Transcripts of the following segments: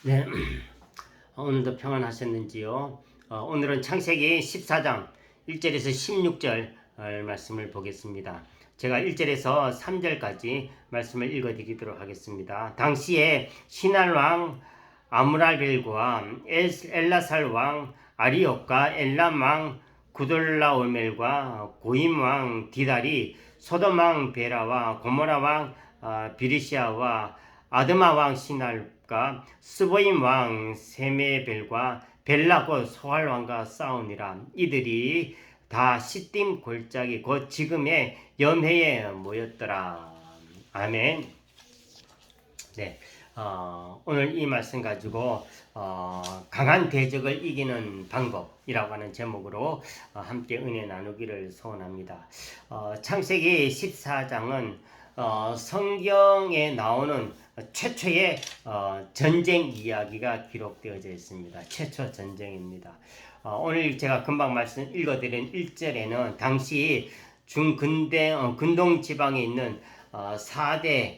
네, 오늘도 평안하셨는지요? 오늘은 창세기 14장 1절에서 16절 말씀을 보겠습니다. 제가 1절에서 3절까지 말씀을 읽어드리도록 하겠습니다. 당시에 시날 왕 아므라벨과 엘라살 왕 아리옥과 엘람 왕 구돌라오멜과 고임 왕 디달이 소돔 왕 베라와 고모라 왕 비리시아와 아드마 왕 시날과 스보임 왕 세메벨과 벨라 곧 소할 왕과 싸우니라. 이들이 다 시딤 골짜기 곧 지금의 염해에 모였더라. 아멘. 네, 오늘 이 말씀 가지고 강한 대적을 이기는 방법이라고 하는 제목으로 함께 은혜 나누기를 소원합니다. 창세기 14장은 성경에 나오는 최초의 전쟁 이야기가 기록되어져 있습니다. 최초 전쟁입니다. 오늘 제가 금방 말씀 읽어드린 1절에는 당시 근동 지방에 있는 4대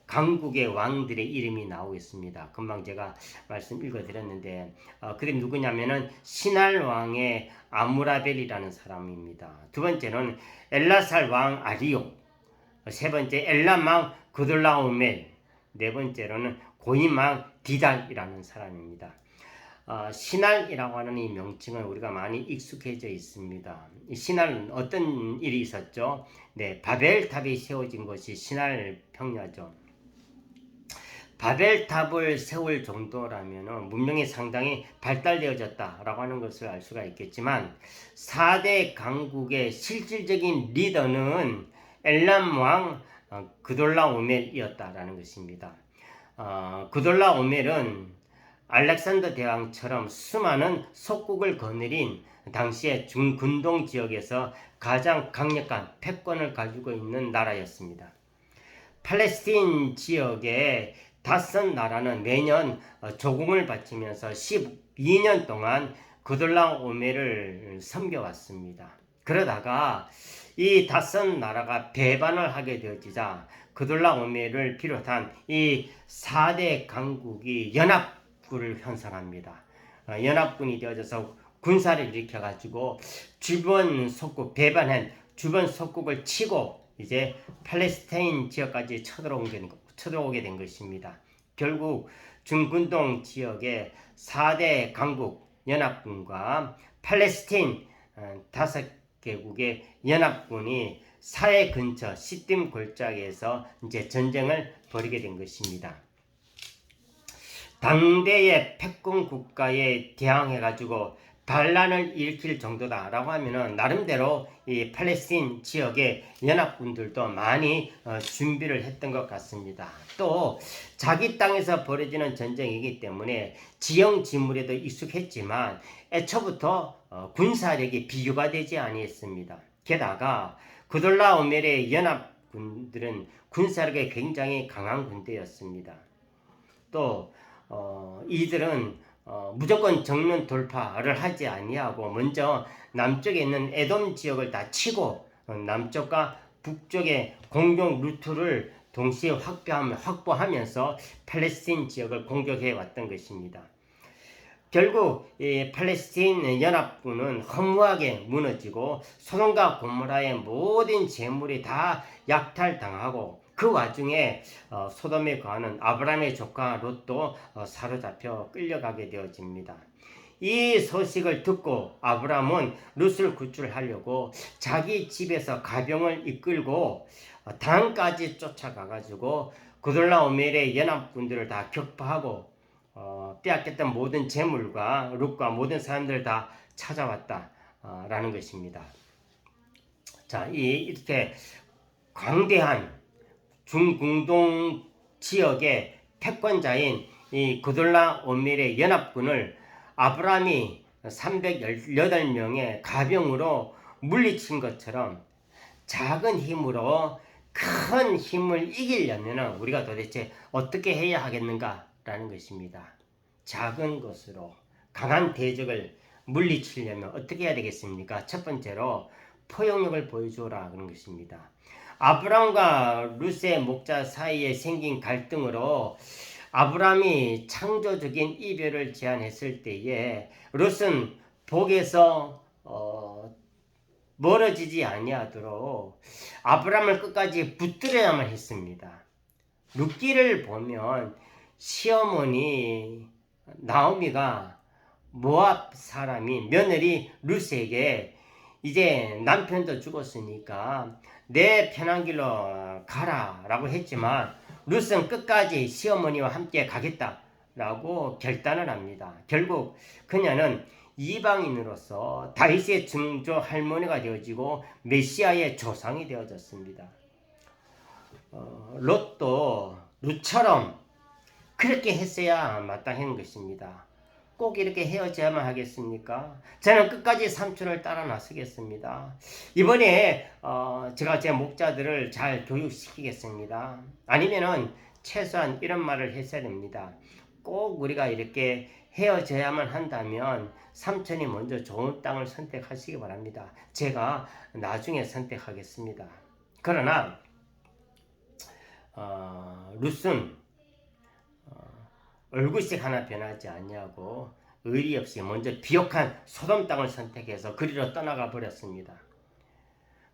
강국의 왕들의 이름이 나오고 있습니다. 금방 제가 말씀 읽어드렸는데 그들이 누구냐면은 시날 왕의 아무라벨이라는 사람입니다. 두 번째는 엘라살 왕 아리옥, 세 번째 엘람 왕 그돌라오멜, 네 번째로는 고임 왕 디달이라는 사람입니다. 신할이라고 하는 이 명칭은 우리가 많이 익숙해져 있습니다. 이 신할은 어떤 일이 있었죠? 네, 바벨탑이 세워진 것이 신할 평야죠. 바벨탑을 세울 정도라면 문명이 상당히 발달되어졌다라고 하는 것을 알 수가 있겠지만 4대 강국의 실질적인 리더는 엘람 왕 그돌라오멜이었다라는 것입니다. 그돌라오멜은 알렉산더 대왕처럼 수많은 속국을 거느린 당시의 중근동 지역에서 가장 강력한 패권을 가지고 있는 나라였습니다. 팔레스틴 지역의 닷선 나라는 매년 조공을 바치면서 12년 동안 그돌라오멜을 섬겨왔습니다. 그러다가 이 닷선 나라가 배반을 하게 되어지자 그돌라오멜을 비롯한 이 4대 강국이 연합군을 형성합니다. 연합군이 되어져서 군사를 일으켜가지고 주변 속국 배반한 주변 속국을 치고 이제 팔레스타인 지역까지 쳐들어오게 된 것입니다. 결국 중근동 지역의 4대 강국 연합군과 팔레스타인 5개국의 연합군이 사해 근처 시딤 골짜기에서 이제 전쟁을 벌이게 된 것입니다. 당대의 패권 국가에 대항해가지고 반란을 일으킬 정도다라고 하면은 나름대로 이 팔레스틴 지역의 연합군들도 많이 준비를 했던 것 같습니다. 또 자기 땅에서 벌어지는 전쟁이기 때문에 지형지물에도 익숙했지만 애초부터 군사력이 비교가 되지 아니했습니다. 게다가 그돌라오멜의 연합군들은 군사력이 굉장히 강한 군대였습니다. 또 이들은 무조건 정면 돌파를 하지 아니하고 먼저 남쪽에 있는 에돔 지역을 다 치고 남쪽과 북쪽의 공격 루트를 동시에 확보하면서 팔레스틴 지역을 공격해 왔던 것입니다. 결국 이 팔레스틴 연합군은 허무하게 무너지고 소돔과 고모라의 모든 재물이 다 약탈당하고 그 와중에 소돔에 거하는 아브라함의 조카 롯도 사로잡혀 끌려가게 되어집니다. 이 소식을 듣고 아브라함은 롯을 구출하려고 자기 집에서 가병을 이끌고 단까지 쫓아가가지고 그돌라오멜의 연합군들을 다 격파하고 빼앗겼던 모든 재물과 롯과 모든 사람들을 다 찾아왔다라는 것입니다. 자, 이렇게 광대한 중궁동 지역의 패권자인 이 그돌라오멜의 연합군을 아브라함이 318명의 가병으로 물리친 것처럼 작은 힘으로 큰 힘을 이기려면 우리가 도대체 어떻게 해야 하겠는가라는 것입니다. 작은 것으로 강한 대적을 물리치려면 어떻게 해야 되겠습니까? 첫 번째로 포용력을 보여주라 그런 것입니다. 아브라함과 룻의 목자 사이에 생긴 갈등으로 아브라함이 창조적인 이별을 제안했을 때에 롯은 복에서 멀어지지 아니하도록 아브라함을 끝까지 붙들어야만 했습니다. 룻기를 보면 시어머니 나오미가 모압 사람인 며느리 룻에게 이제 남편도 죽었으니까 내 편한 길로 가라 라고 했지만 룻은 끝까지 시어머니와 함께 가겠다라고 결단을 합니다. 결국 그녀는 이방인으로서 다윗의 증조 할머니가 되어지고 메시아의 조상이 되어졌습니다. 롯도 룻처럼 그렇게 했어야 마땅한 것입니다. 꼭 이렇게 헤어져야만 하겠습니까? 저는 끝까지 삼촌을 따라 나서겠습니다. 이번에 제가 제 목자들을 잘 교육시키겠습니다. 아니면은 최소한 이런 말을 했어야 됩니다. 꼭 우리가 이렇게 헤어져야만 한다면 삼촌이 먼저 좋은 땅을 선택하시기 바랍니다. 제가 나중에 선택하겠습니다. 그러나 룻은 얼굴색 하나 변하지 않냐고 의리 없이 먼저 비옥한 소돔 땅을 선택해서 그리로 떠나가 버렸습니다.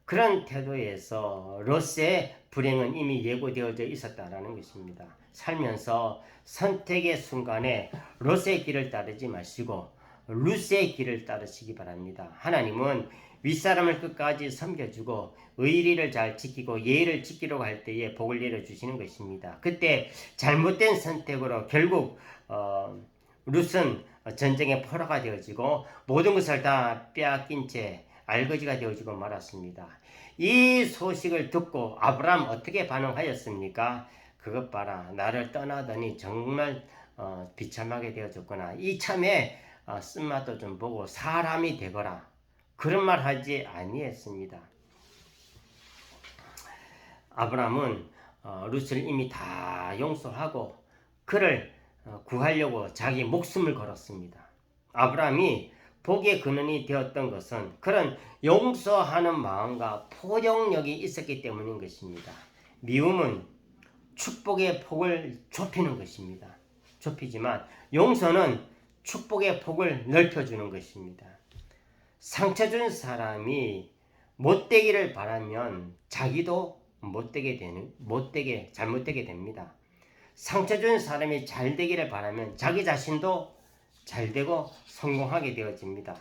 그런 태도에서 롯의 불행은 이미 예고되어져 있었다라는 것입니다. 살면서 선택의 순간에 롯의 길을 따르지 마시고 룻의 길을 따르시기 바랍니다. 하나님은 윗사람을 끝까지 섬겨주고 의리를 잘 지키고 예의를 지키려고 할 때에 복을 내려주시는 것입니다. 그때 잘못된 선택으로 결국 룻은 전쟁의 포로가 되어지고 모든 것을 다 빼앗긴 채 알거지가 되어지고 말았습니다. 이 소식을 듣고 아브라함 어떻게 반응하였습니까? 그것 봐라, 나를 떠나더니 정말 비참하게 되어졌구나. 이참에 쓴맛도 좀 보고 사람이 되거라. 그런 말 하지 아니했습니다. 아브라함은 룻을 이미 다 용서하고 그를 구하려고 자기 목숨을 걸었습니다. 아브라함이 복의 근원이 되었던 것은 그런 용서하는 마음과 포용력이 있었기 때문인 것입니다. 미움은 축복의 폭을 좁히는 것입니다. 좁히지만 용서는 축복의 폭을 넓혀주는 것입니다. 상처 준 사람이 못되기를 바라면 자기도 잘못되게 됩니다. 상처 준 사람이 잘 되기를 바라면 자기 자신도 잘 되고 성공하게 되어집니다.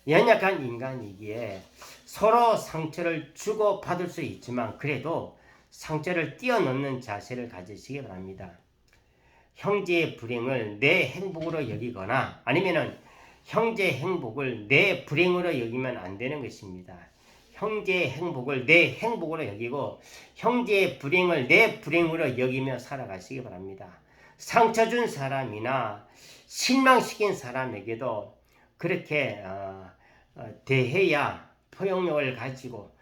연약한 인간이기에 서로 상처를 주고 받을 수 있지만 그래도 상처를 뛰어넘는 자세를 가지시기 바랍니다. 형제의 불행을 내 행복으로 여기거나 아니면은 형제의 행복을 내 불행으로 여기면 안 되는 것입니다. 형제의 행복을 내 행복으로 여기고 형제의 불행을 내 불행으로 여기며 살아가시기 바랍니다. 상처 준 사람이나 실망시킨 사람에게도 그렇게 대해야 포용력을 가지고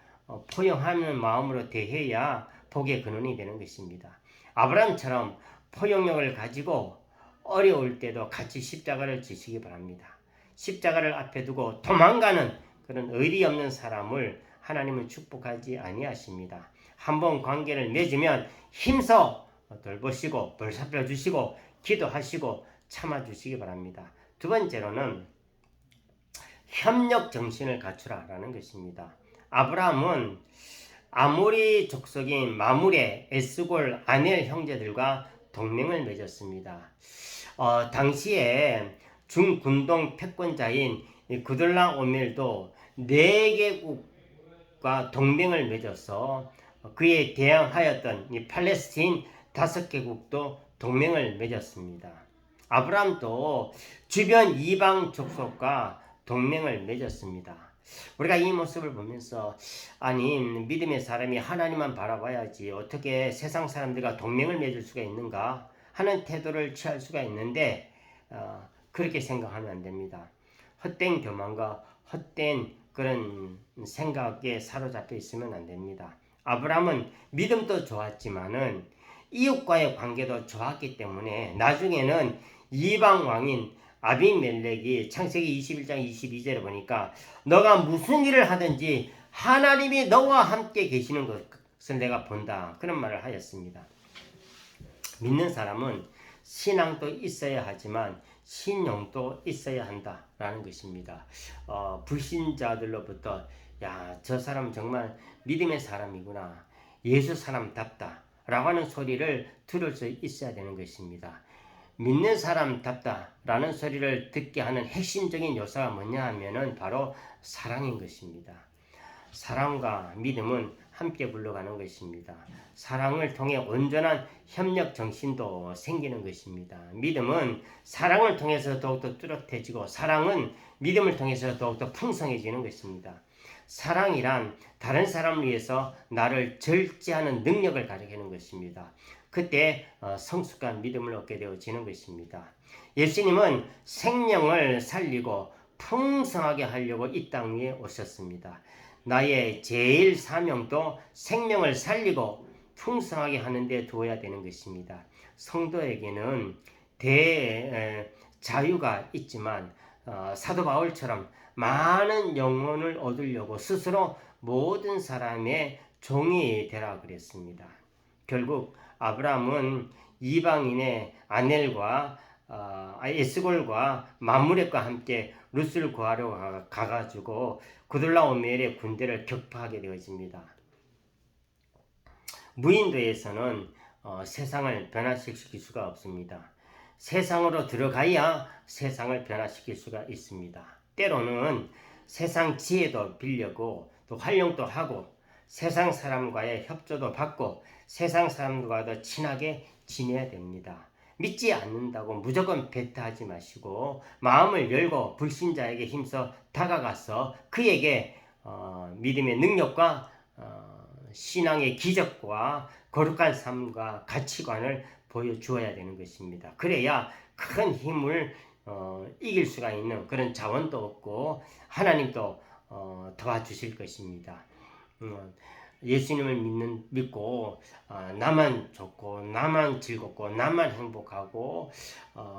포용하는 마음으로 대해야 복의 근원이 되는 것입니다. 아브라함처럼 포용력을 가지고 어려울 때도 같이 십자가를 지시기 바랍니다. 십자가를 앞에 두고 도망가는 그런 의리 없는 사람을 하나님은 축복하지 아니하십니다. 한번 관계를 맺으면 힘써 돌보시고 벌살펴 주시고 기도하시고 참아주시기 바랍니다. 두 번째로는 협력 정신을 갖추라라는 것입니다. 아브라함은 아모리 족속인 마므레, 에스골, 아넬 형제들과 동맹을 맺었습니다. 당시에 중군동 패권자인 구들라오멜도 4개국과 동맹을 맺어서 그에 대항하였던 이 팔레스틴 5개국도 동맹을 맺었습니다. 아브라함도 주변 이방 족속과 동맹을 맺었습니다. 우리가 이 모습을 보면서 아니 믿음의 사람이 하나님만 바라봐야지 어떻게 세상 사람들과 동맹을 맺을 수가 있는가 하는 태도를 취할 수가 있는데 그렇게 생각하면 안 됩니다. 헛된 교만과 헛된 그런 생각에 사로잡혀 있으면 안 됩니다. 아브라함은 믿음도 좋았지만은 이웃과의 관계도 좋았기 때문에 나중에는 이방 왕인 아비멜렉이 창세기 21장 22절에 보니까 너가 무슨 일을 하든지 하나님이 너와 함께 계시는 것을 내가 본다. 그런 말을 하였습니다. 믿는 사람은 신앙도 있어야 하지만 신용도 있어야 한다라는 것입니다. 불신자들로부터 야, 저 사람 정말 믿음의 사람이구나. 예수 사람답다. 라고 하는 소리를 들을 수 있어야 되는 것입니다. 믿는 사람답다라는 소리를 듣게 하는 핵심적인 요소가 뭐냐 하면은 바로 사랑인 것입니다. 사랑과 믿음은 함께 굴러가는 것입니다. 사랑을 통해 온전한 협력 정신도 생기는 것입니다. 믿음은 사랑을 통해서 더욱더 뚜렷해지고 사랑은 믿음을 통해서 더욱더 풍성해지는 것입니다. 사랑이란 다른 사람을 위해서 나를 절제하는 능력을 가리키는 것입니다. 그때 성숙한 믿음을 얻게 되어지는 것입니다. 예수님은 생명을 살리고 풍성하게 하려고 이 땅 위에 오셨습니다. 나의 제일 사명도 생명을 살리고 풍성하게 하는 데 두어야 되는 것입니다. 성도에게는 자유가 있지만 사도 바울처럼 많은 영혼을 얻으려고 스스로 모든 사람의 종이 되라 그랬습니다. 결국 아브라함은 이방인의 아넬과 에스골과 마므렛과 함께 룻을 구하러 가가지고 구들라오멜의 군대를 격파하게 되어집니다. 무인도에서는 세상을 변화시킬 수가 없습니다. 세상으로 들어가야 세상을 변화시킬 수가 있습니다. 때로는 세상 지혜도 빌려고 또 활용도 하고 세상 사람과의 협조도 받고 세상 사람과도 친하게 지내야 됩니다. 믿지 않는다고 무조건 배타하지 마시고 마음을 열고 불신자에게 힘써 다가가서 그에게 믿음의 능력과 신앙의 기적과 거룩한 삶과 가치관을 보여주어야 되는 것입니다. 그래야 큰 힘을 이길 수가 있는 그런 자원도 없고 하나님도 도와주실 것입니다. 예수님을 믿고 나만 좋고 나만 즐겁고 나만 행복하고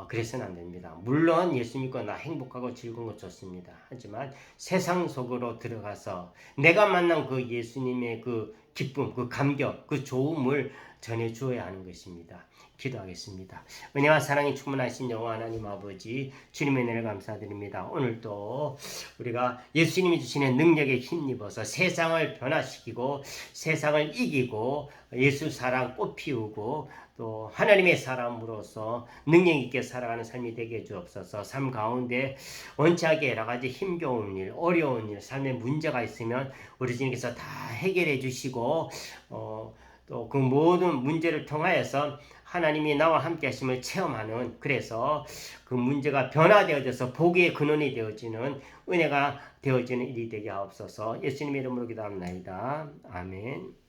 그래서는 안 됩니다. 물론 예수 믿고 나 행복하고 즐거운 거 좋습니다. 하지만 세상 속으로 들어가서 내가 만난 그 예수님의 그 기쁨, 그 감격, 그 좋음을 전해주어야 하는 것입니다. 기도하겠습니다. 은혜와 사랑이 충만하신 여호와 하나님 아버지, 주님의 은혜를 감사드립니다. 오늘도 우리가 예수님이 주시는 능력에 힘입어서 세상을 변화시키고 세상을 이기고 예수 사랑 꽃피우고 또 하나님의 사람으로서 능력 있게 살아가는 삶이 되게 해주옵소서. 삶 가운데 원치하게 여러 가지 힘겨운 일, 어려운 일, 삶에 문제가 있으면 우리 주님께서 다 해결해 주시고 또 그 모든 문제를 통하여서 하나님이 나와 함께 하심을 체험하는, 그래서 그 문제가 변화되어져서 복의 근원이 되어지는 은혜가 되어지는 일이 되게 하옵소서. 예수님의 이름으로 기도합니다. 아멘.